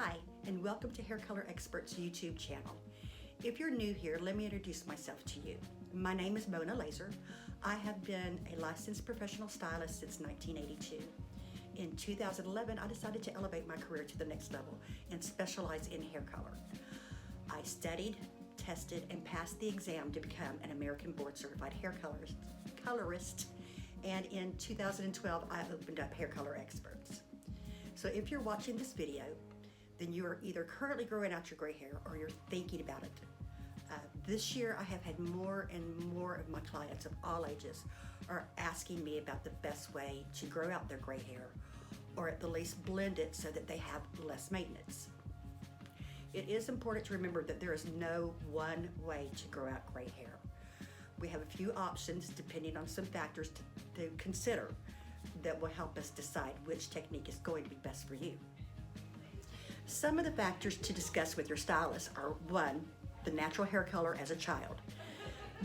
Hi, and welcome to Hair Color Experts YouTube channel. If you're new here, let me introduce myself to you. My name is Mona Laser. I have been a licensed professional stylist since 1982. In 2011, I decided to elevate my career to the next level and specialize in hair color. I studied, tested, and passed the exam to become an American board certified hair colorist, and in 2012, I opened up Hair Color Experts. So if you're watching this video, then you are either currently growing out your gray hair or you're thinking about it. This year, I have had more and more of my clients of all ages are asking me about the best way to grow out their gray hair, or at the least blend it so that they have less maintenance. It is important to remember that there is no one way to grow out gray hair. We have a few options depending on some factors to consider that will help us decide which technique is going to be best for you. Some of the factors to discuss with your stylist are: 1, the natural hair color as a child.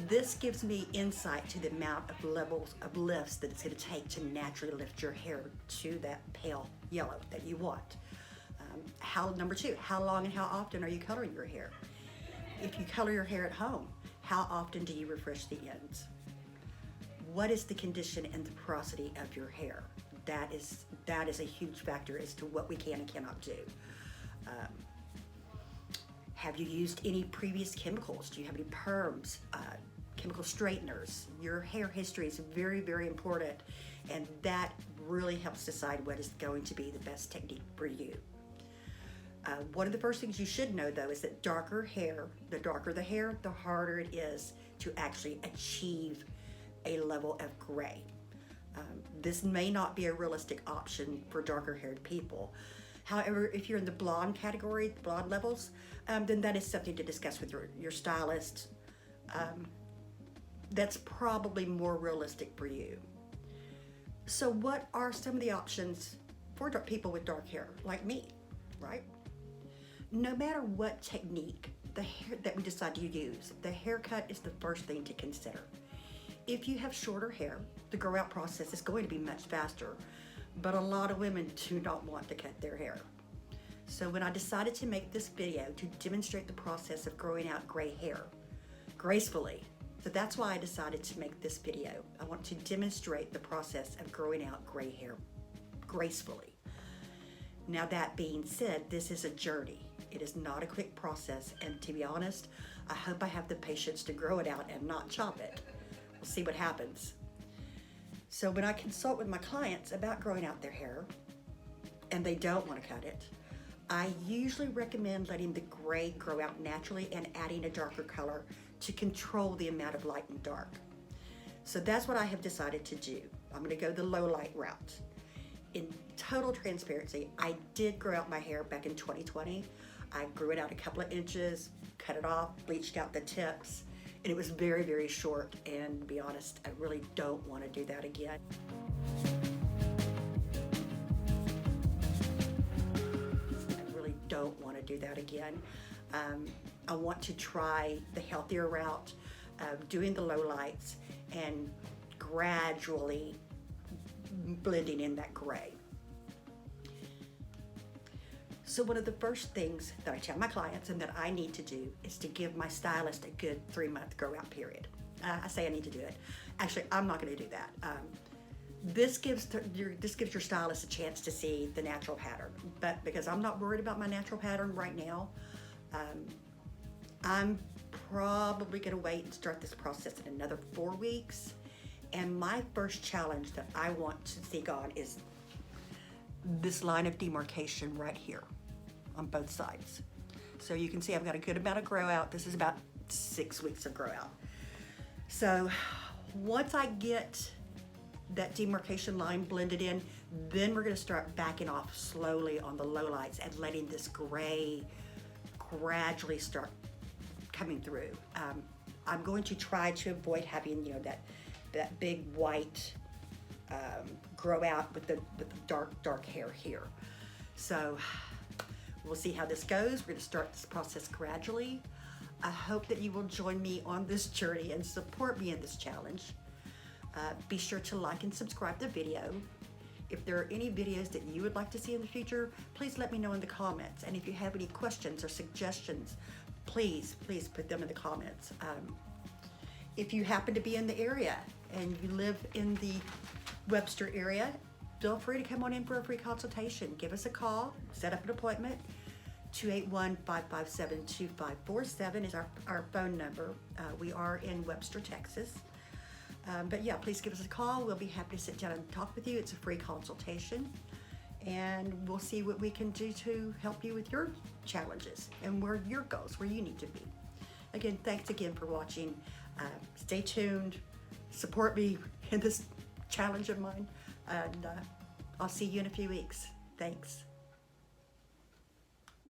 This gives me insight to the amount of levels of lifts that it's going to take to naturally lift your hair to that pale yellow that you want. Number 2, how long and how often are you coloring your hair? If you color your hair at home, how often do you refresh the ends? What is the condition and the porosity of your hair? That is a huge factor as to what we can and cannot do. Have you used any previous chemicals? Do you have any perms, chemical straighteners? Your hair history is very, very important, and that really helps decide what is going to be the best technique for you. One of the first things you should know, though, is that the darker the hair, the harder it is to actually achieve a level of gray. This may not be a realistic option for darker haired people. However, if you're in the blonde category, blonde levels, then that is something to discuss with your stylist. That's probably more realistic for you. So what are some of the options for people with dark hair like me, right? No matter what technique that we decide to use, the haircut is the first thing to consider. If you have shorter hair, the grow out process is going to be much faster, but a lot of women do not want to cut their hair. So when I decided to make this video to demonstrate the process of growing out gray hair gracefully, so that's why I decided to make this video. I want to demonstrate the process of growing out gray hair gracefully. Now, that being said, this is a journey. It is not a quick process, and to be honest, I hope I have the patience to grow it out and not chop it. We'll see what happens. So when I consult with my clients about growing out their hair and they don't want to cut it, I usually recommend letting the gray grow out naturally and adding a darker color to control the amount of light and dark. So that's what I have decided to do. I'm going to go the low light route. In total transparency, I did grow out my hair back in 2020. I grew it out a couple of inches, cut it off, bleached out the tips, and it was very, very short, and to be honest, I really don't want to do that again. I want to try the healthier route of doing the low lights and gradually blending in that gray. So one of the first things that I tell my clients and that I need to do is to give my stylist a good 3-month grow out period. I say I need to do it. Actually, I'm not going to do that. This gives your stylist a chance to see the natural pattern. But because I'm not worried about my natural pattern right now, I'm probably going to wait and start this process in another 4 weeks. And my first challenge that I want to see gone is this line of demarcation right here on both sides. So you can see I've got a good amount of grow out. This is about 6 weeks of grow out. So once I get that demarcation line blended in, then we're going to start backing off slowly on the low lights and letting this gray gradually start coming through. I'm going to try to avoid having, that big white grow out with the dark hair here. So we'll see how this goes. We're going to start this process gradually. I hope that you will join me on this journey and support me in this challenge. Be sure to like and subscribe the video. If there are any videos that you would like to see in the future, please let me know in the comments. And if you have any questions or suggestions, please put them in the comments. If you happen to be in the area and you live in the Webster area, feel free to come on in for a free consultation. Give us a call, set up an appointment. 281-557-2547 is our phone number. We are in Webster, Texas. But yeah, please give us a call. We'll be happy to sit down and talk with you. It's a free consultation. And we'll see what we can do to help you with your challenges and where your goals, where you need to be. Again, thanks again for watching. Stay tuned. Support me in this challenge of mine. And I'll see you in a few weeks. Thanks.